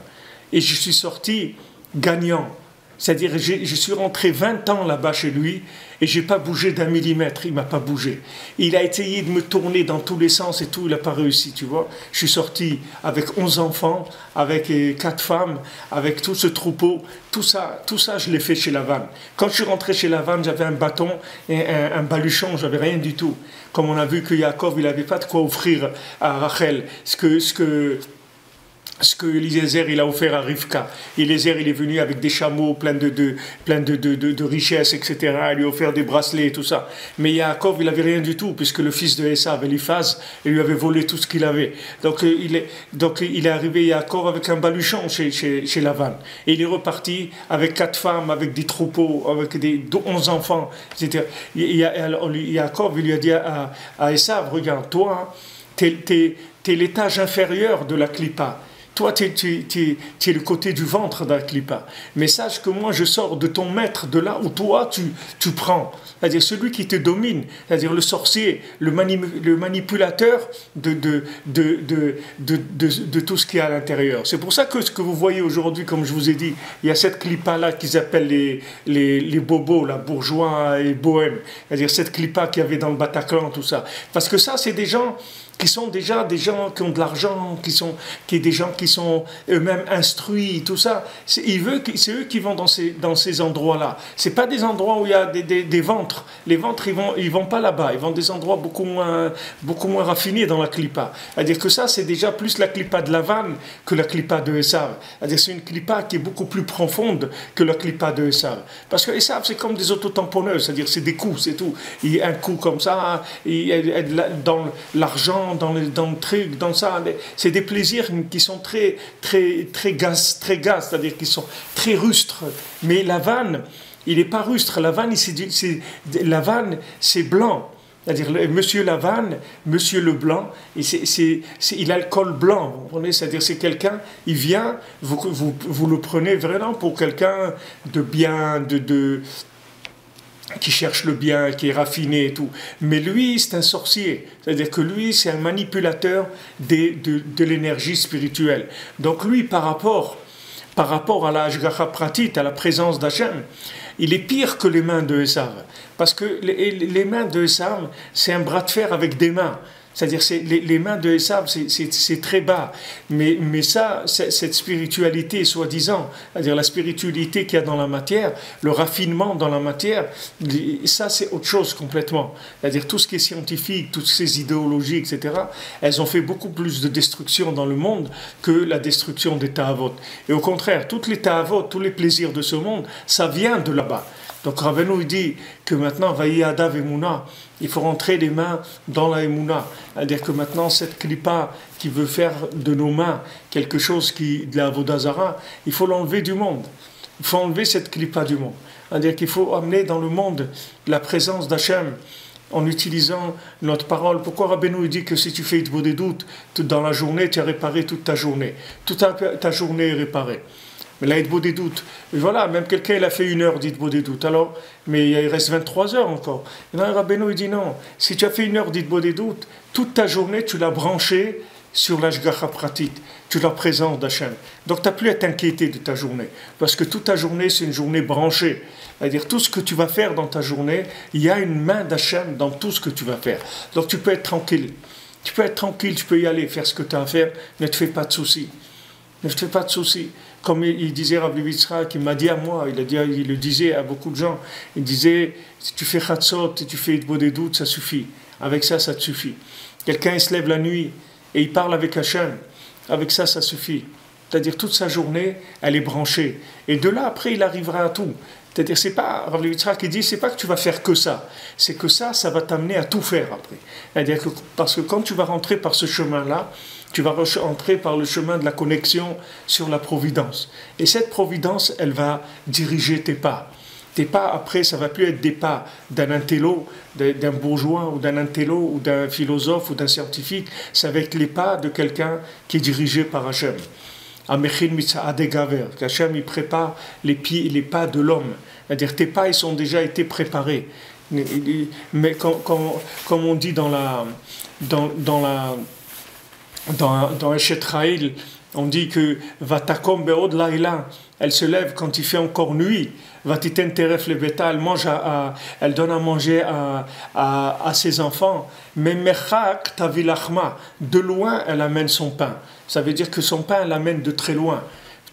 et je suis sorti gagnant. C'est-à-dire, je suis rentré 20 ans là-bas chez lui et je n'ai pas bougé d'un millimètre, il ne m'a pas bougé. Il a essayé de me tourner dans tous les sens et tout, il n'a pas réussi, tu vois. Je suis sorti avec 11 enfants, avec 4 femmes, avec tout ce troupeau. Tout ça, je l'ai fait chez Lavan. Quand je suis rentré chez Lavan, j'avais un bâton et un baluchon, j'avais rien du tout. Comme on a vu que Yaakov, il n'avait pas de quoi offrir à Rachel. Ce que Eliezer il a offert à Rivka. Eliezer il est venu avec des chameaux pleins de richesses, etc. Il lui a offert des bracelets et tout ça. Mais Yaakov il n'avait rien du tout, puisque le fils de Esav, Eliphaz, il lui avait volé tout ce qu'il avait. Donc il est arrivé Yaakov avec un baluchon chez Lavan. Et il est reparti avec 4 femmes, avec des troupeaux, avec 11 enfants, etc. Yaakov il lui a dit à Esav, regarde, toi, t'es l'étage inférieur de la clipa. Toi, tu es le côté du ventre d'un clipa. Mais sache que moi, je sors de ton maître, de là où toi, tu prends. C'est-à-dire celui qui te domine, c'est-à-dire le sorcier, le manipulateur de tout ce qui est à l'intérieur. C'est pour ça que ce que vous voyez aujourd'hui, comme je vous ai dit, il y a cette clipa-là qu'ils appellent les bobos, la bourgeois et bohème. C'est-à-dire cette clipa qu'il y avait dans le Bataclan, tout ça. Parce que ça, c'est des gens qui sont déjà des gens qui ont de l'argent, des gens qui sont eux-mêmes instruits, tout ça. C'est eux qui vont dans ces endroits-là. C'est pas des endroits où il y a des ventres. Les ventres, ils vont pas là-bas. Ils vont des endroits beaucoup moins raffinés dans la clipa. C'est-à-dire que ça, c'est déjà plus la clipa de Lavan que la clipa de Esav. C'est-à-dire c'est une clipa qui est beaucoup plus profonde que la clipa de Esav. Parce que Esav, c'est comme des autotamponneuses. C'est-à-dire c'est des coups, c'est tout. Il y a un coup comme ça, dans l'argent, dans le truc, dans ça, c'est des plaisirs qui sont très gaz, c'est-à-dire qui sont très rustres. Mais la vanne, il n'est pas rustre. La vanne, c'est blanc. C'est-à-dire, Monsieur Lavanne, Monsieur Leblanc, il a le col blanc, vous comprenez? C'est-à-dire, c'est quelqu'un, il vient, vous le prenez vraiment pour quelqu'un de bien, qui cherche le bien, qui est raffiné et tout. Mais lui, c'est un sorcier. C'est-à-dire que lui, c'est un manipulateur de l'énergie spirituelle. Donc lui, par rapport à la Ashgacha Pratit, à la présence d'Hachem, il est pire que les mains de Esav. Parce que les mains de Esav, c'est un bras de fer avec des mains. C'est-à-dire les mains de Esav, c'est très bas. Mais ça, cette spiritualité, soi-disant, c'est-à-dire la spiritualité qu'il y a dans la matière, le raffinement dans la matière, ça c'est autre chose complètement. C'est-à-dire tout ce qui est scientifique, toutes ces idéologies, etc., elles ont fait beaucoup plus de destruction dans le monde que la destruction des ta'avot. Et au contraire, toutes les ta'avot, tous les plaisirs de ce monde, ça vient de là-bas. Donc Rabbeinu il dit que maintenant, Vaï Adav Emouna, il faut rentrer les mains dans la Emouna. C'est-à-dire que maintenant, cette clipa qui veut faire de nos mains quelque chose de la Vodazara, il faut l'enlever du monde. Il faut enlever cette clipa du monde. C'est-à-dire qu'il faut amener dans le monde la présence d'Hachem en utilisant notre parole. Pourquoi Rabbeinu dit que si tu fais des doutes dans la journée, tu as réparé toute ta journée. Toute ta journée est réparée. Mais là, il des doutes. Et voilà, même quelqu'un, il a fait 1 heure d'Itbo des doutes. Alors, mais il reste 23 heures encore. Et là, Rabbeinu, il dit non. Si tu as fait 1 heure d'Itbo des doutes, toute ta journée, tu l'as branché sur l'Ashgacha Pratit. Tu la présence d'Hachem. Donc, tu n'as plus à t'inquiéter de ta journée. Parce que toute ta journée, c'est une journée branchée. C'est-à-dire, tout ce que tu vas faire dans ta journée, il y a une main d'Hachem dans tout ce que tu vas faire. Donc, tu peux être tranquille. Tu peux être tranquille, tu peux y aller, faire ce que tu as à faire. Ne te fais pas de soucis. Ne te fais pas de soucis. Comme il disait Rabbi Yitzhak, qui m'a dit à moi, il le disait à beaucoup de gens, il disait, si tu fais Chatzot et tu fais Itbo des doutes, ça suffit. Avec ça, ça te suffit. Quelqu'un, il se lève la nuit et il parle avec Hachem. Avec ça, ça suffit. C'est-à-dire, toute sa journée, elle est branchée. Et de là, après, il arrivera à tout. C'est-à-dire, c'est pas, Rabbi Yitzhak, il dit, c'est pas que tu vas faire que ça. C'est que ça va t'amener à tout faire après. C'est-à-dire que, parce que quand tu vas rentrer par ce chemin-là, tu vas entrer par le chemin de la connexion sur la providence. Et cette providence, elle va diriger tes pas. Tes pas, après, ça ne va plus être des pas d'un intello, d'un bourgeois, ou d'un intello, ou d'un philosophe, ou d'un scientifique. Ça va être les pas de quelqu'un qui est dirigé par Hachem. Amechin mitzah gaver, qu'Hachem, il prépare les pas de l'homme. C'est-à-dire, tes pas, ils ont déjà été préparés. Mais comme on dit dans Eshet Raïl, on dit que Vatakom be'od laïla, elle se lève quand il fait encore nuit. Vatiten teref le beta, elle donne à manger à ses enfants. Mais mechak tavilachma, de loin elle amène son pain. Ça veut dire que son pain elle l'amène de très loin.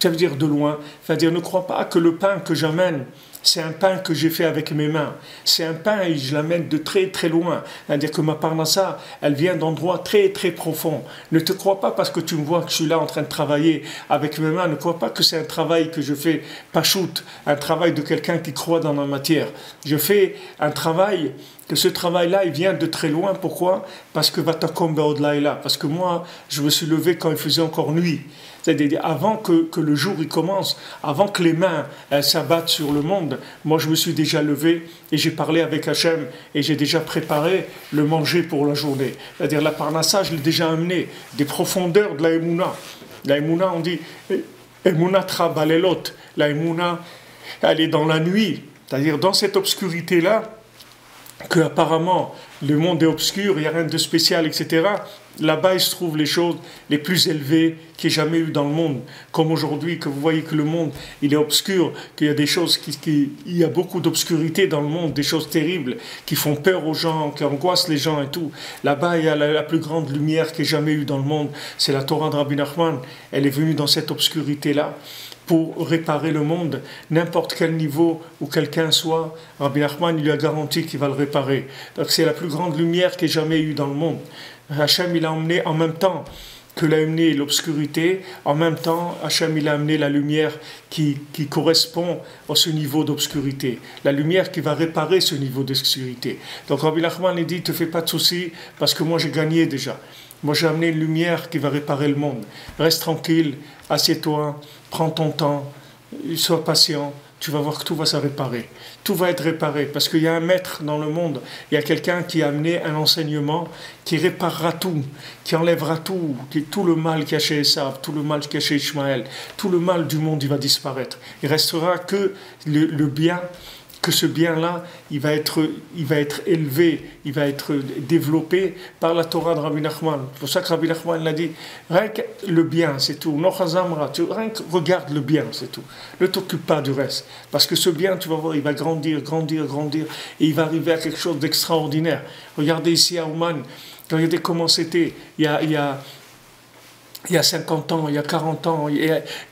Ça veut dire de loin. Ça veut dire ne crois pas que le pain que j'amène, c'est un pain que j'ai fait avec mes mains. C'est un pain et je l'amène de très très loin. C'est-à-dire que ma parnassa, elle vient d'endroits très très profonds. Ne te crois pas parce que tu me vois que je suis là en train de travailler avec mes mains. Ne crois pas que c'est un travail que je fais pachout, un travail de quelqu'un qui croit dans la matière. Je fais un travail, que ce travail-là, il vient de très loin. Pourquoi? Parce que Vatakom Be'odlaïla. Parce que moi, je me suis levé quand il faisait encore nuit. C'est-à-dire avant que le jour il commence, avant que les mains s'abattent sur le monde, moi je me suis déjà levé et j'ai parlé avec Hachem et j'ai déjà préparé le manger pour la journée. C'est-à-dire la parnassa, je l'ai déjà amené des profondeurs de la Emouna. La Emouna, on dit Emouna Trabalelot. La Emouna, elle est dans la nuit, c'est-à-dire dans cette obscurité-là, que apparemment le monde est obscur, il n'y a rien de spécial, etc. Là-bas, il se trouvent les choses les plus élevées qu'il y ait jamais eu dans le monde. Comme aujourd'hui, que vous voyez que le monde, il est obscur, qu'il y a des choses il y a beaucoup d'obscurité dans le monde, des choses terribles qui font peur aux gens, qui angoissent les gens et tout. Là-bas, il y a la plus grande lumière qu'il y ait jamais eu dans le monde. C'est la Torah de Rabbi Nachman. Elle est venue dans cette obscurité-là pour réparer le monde, n'importe quel niveau où quelqu'un soit, Rabbi Nachman, il lui a garanti qu'il va le réparer. Donc c'est la plus grande lumière qu'il y ait jamais eu dans le monde. Hachem, il a emmené en même temps que l'a amené l'obscurité, en même temps, Hachem, il a amené la lumière qui correspond à ce niveau d'obscurité, la lumière qui va réparer ce niveau d'obscurité. Donc Rabbi Nachman, il dit, ne te fais pas de soucis, parce que moi j'ai gagné déjà. Moi j'ai amené une lumière qui va réparer le monde. Reste tranquille, assieds-toi, prends ton temps, sois patient, tu vas voir que tout va se réparer. Tout va être réparé, parce qu'il y a un maître dans le monde, il y a quelqu'un qui a amené un enseignement qui réparera tout, qui enlèvera tout, tout le mal qu'il y a chez Esav, tout le mal qu'il y a chez Ishmaël, tout le mal du monde, il va disparaître. Il restera que le bien, que ce bien-là, il va être élevé, il va être développé par la Torah de Rabbi Nachman. C'est pour ça que Rabbi Nachman l'a dit, rien que le bien, c'est tout. Rien que regarde le bien, c'est tout. Ne t'occupe pas du reste. Parce que ce bien, tu vas voir, il va grandir, grandir, grandir, et il va arriver à quelque chose d'extraordinaire. Regardez ici à Ouman, regardez comment c'était, il y a 50 ans, il y a 40 ans,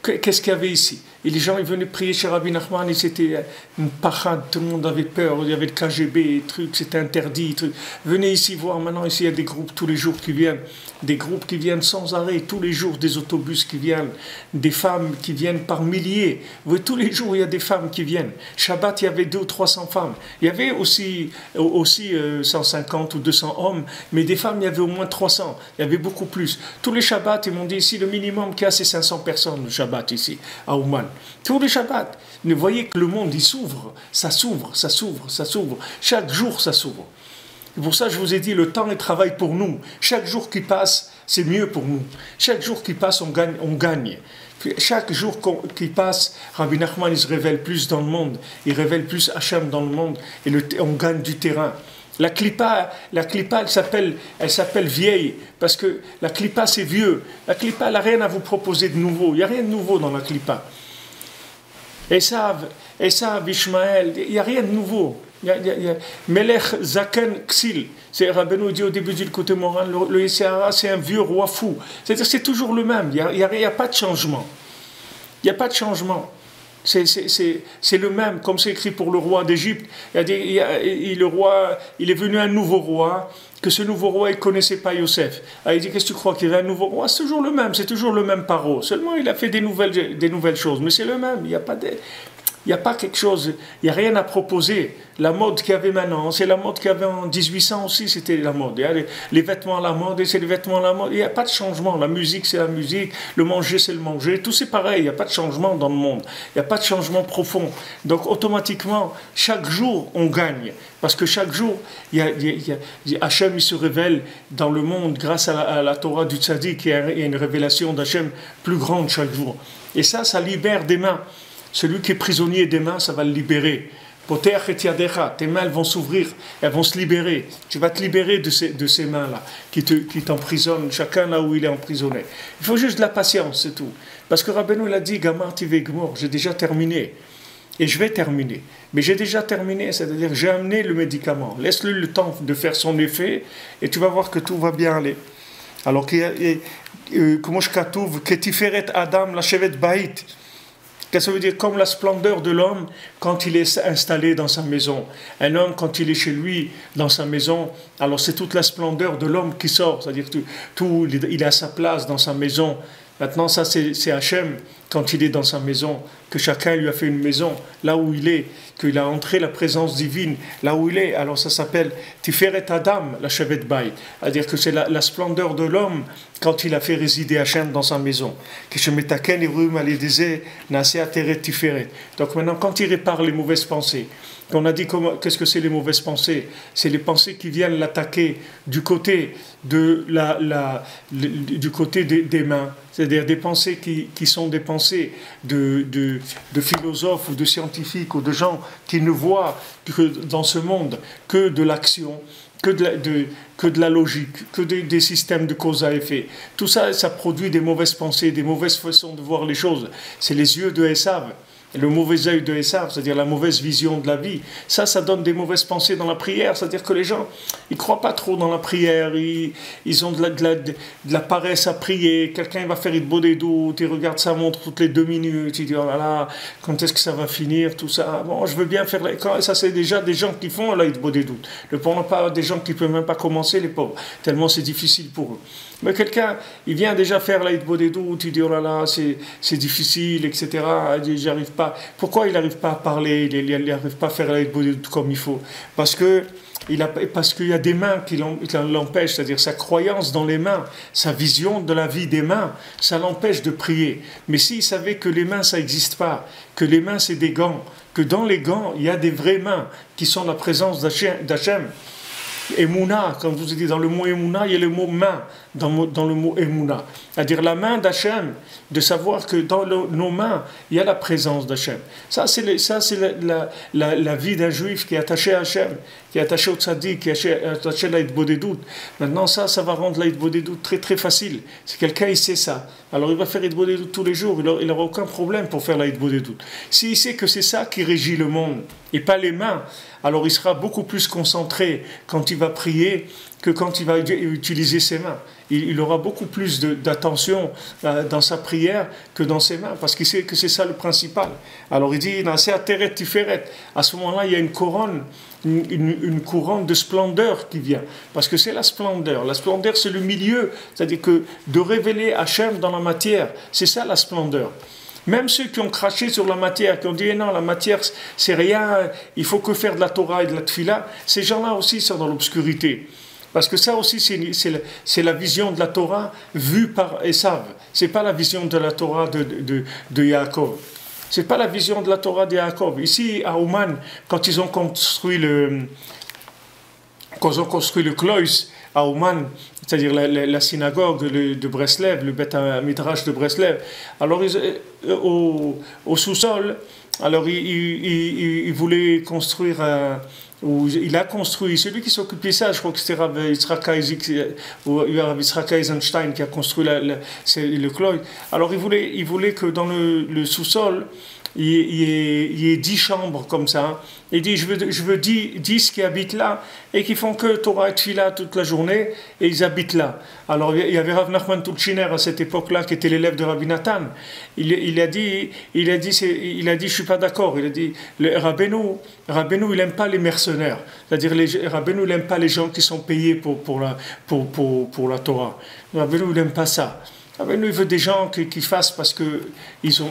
qu'est-ce qu'il y avait ici? Et les gens, ils venaient prier chez Rabbi Nachman, et c'était une parade, tout le monde avait peur, il y avait le KGB, trucs, c'était interdit, trucs. Venez ici voir, maintenant ici il y a des groupes tous les jours qui viennent, des groupes qui viennent sans arrêt, tous les jours des autobus qui viennent, des femmes qui viennent par milliers. Vous voyez, tous les jours il y a des femmes qui viennent. Shabbat, il y avait 200 ou 300 femmes. Il y avait aussi 150 ou 200 hommes, mais des femmes, il y avait au moins 300. Il y avait beaucoup plus. Tous les Shabbats, ils m'ont dit ici, le minimum qu'il y a, c'est 500 personnes le Shabbat ici, à Ouman. Tous les Shabbats. Vous voyez que le monde, il s'ouvre. Ça s'ouvre, ça s'ouvre, ça s'ouvre. Chaque jour, ça s'ouvre. Et pour ça, je vous ai dit, le temps, il travaille pour nous. Chaque jour qui passe, c'est mieux pour nous. Chaque jour qui passe, on gagne. On gagne. Chaque jour qui passe, Rabbi Nachman, il se révèle plus dans le monde. Il révèle plus Hachem dans le monde. Et on gagne du terrain. La clipa, elle s'appelle vieille, parce que la clipa, c'est vieux. La clipa, elle n'a rien à vous proposer de nouveau. Il n'y a rien de nouveau dans la clipa. Esav, Ishmaël, il n'y a rien de nouveau. Melech Zaken Ksil, c'est Rabbeinu dit au début du côté moral, le Yéséara, c'est un vieux roi fou. C'est-à-dire c'est toujours le même, il n'y a pas de changement. Il n'y a pas de changement. C'est le même, comme c'est écrit pour le roi d'Égypte. Le roi, il est venu un nouveau roi, que ce nouveau roi, il ne connaissait pas Yosef. Alors il dit, qu'est-ce que tu crois qu'il y avait un nouveau roi? C'est toujours le même, c'est toujours le même paro. Seulement, il a fait des nouvelles choses, mais c'est le même, il n'y a pas de... Il n'y a pas quelque chose, il n'y a rien à proposer. La mode qu'il y avait maintenant, c'est la mode qu'il y avait en 1800 aussi, c'était la mode. Il y a les vêtements à la mode, et c'est les vêtements à la mode. Il n'y a pas de changement. La musique, c'est la musique. Le manger, c'est le manger. Tout c'est pareil. Il n'y a pas de changement dans le monde. Il n'y a pas de changement profond. Donc, automatiquement, chaque jour, on gagne. Parce que chaque jour, Hachem, il se révèle dans le monde grâce à la Torah du Tzaddik. Il y a une révélation d'Hachem plus grande chaque jour. Et ça libère des mains. Celui qui est prisonnier des mains, ça va le libérer. Poter et yadecha, tes mains elles vont s'ouvrir, elles vont se libérer. Tu vas te libérer de ces mains-là qui t'emprisonnent, chacun là où il est emprisonné. Il faut juste de la patience, c'est tout. Parce que Rabbeinu l'a dit, Gamar tivei gmor, j'ai déjà terminé. Et je vais terminer. Mais j'ai déjà terminé, c'est-à-dire j'ai amené le médicament. Laisse-le le temps de faire son effet et tu vas voir que tout va bien aller. Alors, comment je katouv, ketiferet Adam la shevet bait. Qu'est-ce que ça veut dire? Comme la splendeur de l'homme quand il est installé dans sa maison. Un homme, quand il est chez lui, dans sa maison, alors c'est toute la splendeur de l'homme qui sort. C'est-à-dire il a sa place dans sa maison. Maintenant, ça, c'est Hachem, quand il est dans sa maison, que chacun lui a fait une maison, là où il est, qu'il a entré la présence divine, là où il est. Alors ça s'appelle Tiferet Adam, la Shevet Bait. C'est-à-dire que c'est la splendeur de l'homme quand il a fait résider Hachem dans sa maison. Donc maintenant, quand il répare les mauvaises pensées, On a dit qu'est-ce que c'est les mauvaises pensées? C'est les pensées qui viennent l'attaquer du côté, du côté des mains. C'est-à-dire des pensées qui sont des pensées de philosophes ou de scientifiques ou de gens qui ne voient que dans ce monde que de l'action, que de la logique, que des systèmes de cause à effet. Tout ça, ça produit des mauvaises pensées, des mauvaises façons de voir les choses. C'est les yeux de Esav. Le mauvais œil de Esav, c'est-à-dire la mauvaise vision de la vie, ça donne des mauvaises pensées dans la prière. C'est-à-dire que les gens, ils ne croient pas trop dans la prière, ils ont de la paresse à prier. Quelqu'un va faire une des doutes, il regarde sa montre toutes les 2 minutes, il dit oh là là, quand est-ce que ça va finir, tout ça. Bon, je veux bien faire. Ça, c'est déjà des gens qui font des doutes. Ne parlons pas des gens qui ne peuvent même pas commencer, les pauvres, tellement c'est difficile pour eux. Mais quelqu'un, il vient déjà faire des doutes, il dit oh là là, c'est difficile, etc. Il dit j'arrive pas. Pourquoi il n'arrive pas à parler, il n'arrive pas à faire des doutes comme il faut? Parce qu'il y a des mains qui l'empêchent, c'est-à-dire sa croyance dans les mains, sa vision de la vie des mains, ça l'empêche de prier. Mais s'il savait que les mains, ça n'existe pas, que les mains, c'est des gants, que dans les gants, il y a des vraies mains qui sont la présence d'Hachem. Emouna, comme je vous ai dit, dans le mot Emouna, il y a le mot main dans le mot Emouna. C'est-à-dire la main d'Hachem, de savoir que dans nos mains, il y a la présence d'Hachem. Ça, c'est la vie d'un juif qui est attaché à Hachem, qui est attaché au tzaddik, qui est attaché à l'Hitbodedut. Maintenant, ça va rendre l'Hitbodedut très très facile. Si quelqu'un, il sait ça, alors il va faire l'Hitbodedut tous les jours, il n'aura aucun problème pour faire l'Hitbodedut. S'il sait que c'est ça qui régit le monde, et pas les mains, alors il sera beaucoup plus concentré quand il va prier que quand il va utiliser ses mains. Il aura beaucoup plus d'attention dans sa prière que dans ses mains, parce qu'il sait que c'est ça le principal. Alors il dit, à ce moment-là, il y a une couronne, une couronne de splendeur qui vient, parce que c'est la splendeur. La splendeur, c'est le milieu, c'est-à-dire que de révéler Hachem dans la matière, c'est ça la splendeur. Même ceux qui ont craché sur la matière, qui ont dit eh non, la matière c'est rien, il faut que faire de la Torah et de la Tfila, ces gens-là aussi sont dans l'obscurité. Parce que ça aussi, c'est la vision de la Torah vue par Esav. Ce n'est pas la vision de la Torah de Yaakov. Ce n'est pas la vision de la Torah de Yaakov. Ici, à Ouman, quand ils ont construit le Kloïs, à Ouman, c'est-à-dire la synagogue de Breslev, le Beth Midrash de Breslev, alors au sous-sol, alors il voulait construire il a construit, celui qui s'occupait de ça, je crois que c'était Rav Yitzhak Eisenstein qui a construit le Kloï. Alors il voulait que dans le sous-sol, il y ait 10 chambres comme ça. Il dit, je veux 10 qui habitent là et qui font que Torah et Tfila toute la journée et ils habitent là. Alors il y avait Rav Nachman Tulchiner à cette époque-là qui était l'élève de Rabbi Nathan. Il a dit, je suis pas d'accord. Il a dit, Rabbeinu, il n'aime pas les mercenaires. C'est-à-dire, Rabbeinu, il n'aime pas les gens qui sont payés pour la Torah. Rabbeinu, il n'aime pas ça. Rabbeinu, il veut des gens qui fassent parce qu'ils se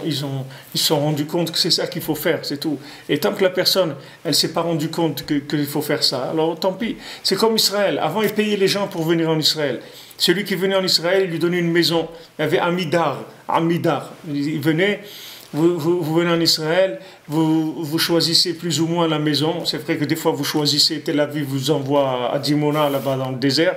sont rendus compte que c'est ça qu'il faut faire, c'est tout. Et tant que la personne, elle ne s'est pas rendue compte qu'il faut faire ça, alors tant pis. C'est comme Israël. Avant, ils payaient les gens pour venir en Israël. Celui qui venait en Israël, il lui donnait une maison. Il y avait Amidar. Il venait, vous venez en Israël, vous choisissez plus ou moins la maison. C'est vrai que des fois, vous choisissez Tel Aviv, vous envoie à Dimona, là-bas dans le désert.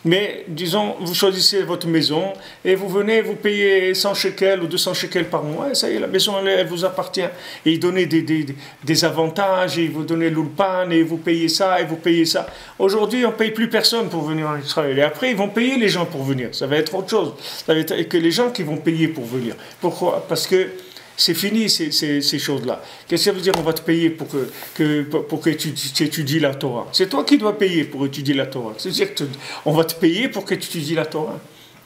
Mais, disons, vous choisissez votre maison et vous venez, vous payez 100 shekels ou 200 shekels par mois et ça y est, la maison, elle vous appartient. Et ils donnaient des avantages, et ils vous donnaient l'ulpan, et vous payez ça, et vous payez ça. Aujourd'hui, on ne paye plus personne pour venir en Israël. Et après, ils vont payer les gens pour venir. Ça va être autre chose. Ça va être que les gens qui vont payer pour venir. Pourquoi? Parce que c'est fini ces choses-là. Qu'est-ce que ça veut dire on va te payer pour que tu étudies la Torah? C'est toi qui dois payer pour étudier la Torah. C'est-à-dire qu'on va te payer pour que tu étudies la Torah.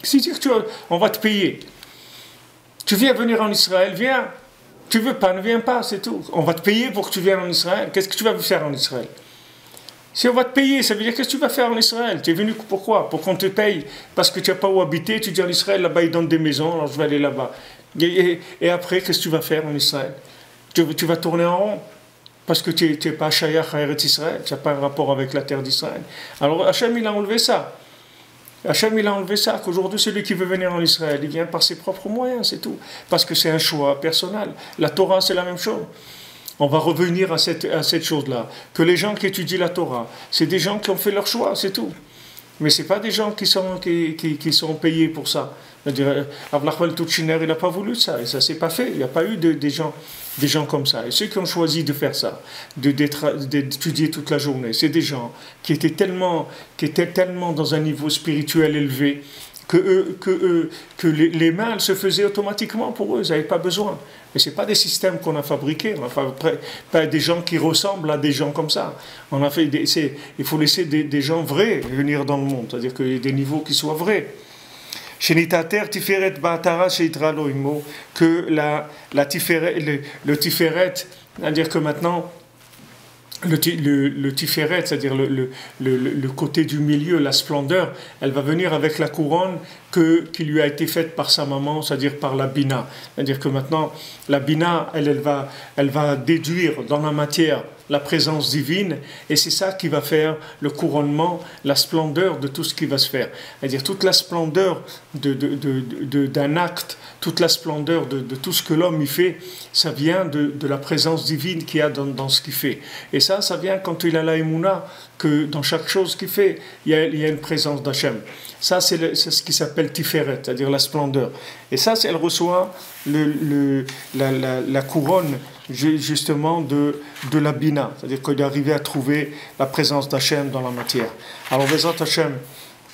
C'est-à-dire on va te payer. Tu viens venir en Israël, viens. Tu veux pas, ne viens pas, c'est tout. On va te payer pour que tu viennes en Israël. Qu'est-ce que tu vas faire en Israël? Si on va te payer, ça veut dire qu'est-ce que tu vas faire en Israël? Tu es venu pourquoi? Pour qu'on te paye. Parce que tu n'as pas où habiter, tu dis en Israël, là-bas ils donnent des maisons, alors je vais aller là-bas. Et après, qu'est-ce que tu vas faire en Israël? Tu vas tourner en rond. Parce que tu n'es pas Shayach à Eretz Israël, tu n'as pas un rapport avec la terre d'Israël. Alors Hachem, il a enlevé ça. Hachem, il a enlevé ça, qu'aujourd'hui, celui qui veut venir en Israël, il vient par ses propres moyens, c'est tout. Parce que c'est un choix personnel. La Torah, c'est la même chose. On va revenir à cette chose-là. Que les gens qui étudient la Torah, c'est des gens qui ont fait leur choix, c'est tout. Mais ce n'est pas des gens qui sont payés pour ça. C'est-à-dire, Avlachwel Tutchiner, il n'a pas voulu ça, et ça ne s'est pas fait. Il n'y a pas eu des gens comme ça. Et ceux qui ont choisi de faire ça, d'étudier toute la journée, c'est des gens qui étaient tellement dans un niveau spirituel élevé que les mains elles se faisaient automatiquement pour eux, ils n'avaient pas besoin. Mais ce n'est pas des systèmes qu'on a fabriqués, on n'a pas des gens qui ressemblent à des gens comme ça. Il faut laisser des gens vrais venir dans le monde, c'est-à-dire qu'il y ait des niveaux qui soient vrais. Que la tiferet, le tiferet, c'est-à-dire que maintenant, le tiferet, c'est-à-dire le côté du milieu, la splendeur, elle va venir avec la couronne qui lui a été faite par sa maman, c'est-à-dire par la bina. C'est-à-dire que maintenant, la bina, elle va déduire dans la matière la présence divine, et c'est ça qui va faire le couronnement, la splendeur de tout ce qui va se faire. C'est-à-dire toute la splendeur d'un acte, toute la splendeur de tout ce que l'homme y fait, ça vient de la présence divine qu'il y a dans ce qu'il fait. Et ça vient quand il a la émouna, que dans chaque chose qu'il fait, il y a une présence d'Hachem. Ça, c'est ce qui s'appelle Tiferet, c'est-à-dire la splendeur. Et ça, elle reçoit la couronne, justement, de la Bina. C'est-à-dire qu'il est arrivé à trouver la présence d'Hachem dans la matière. Alors, Bezrat Hachem,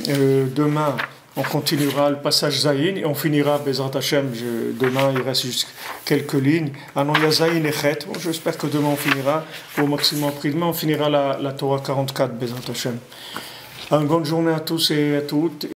demain, on continuera le passage Zayin et on finira, Bezrat Hachem, demain, il reste juste quelques lignes. Ah non, il y a Zayin et Chet. Bon, j'espère que demain, on finira, au maximum pris demain, on finira la Torah 44, Bezrat Hachem. Une bonne journée à tous et à toutes.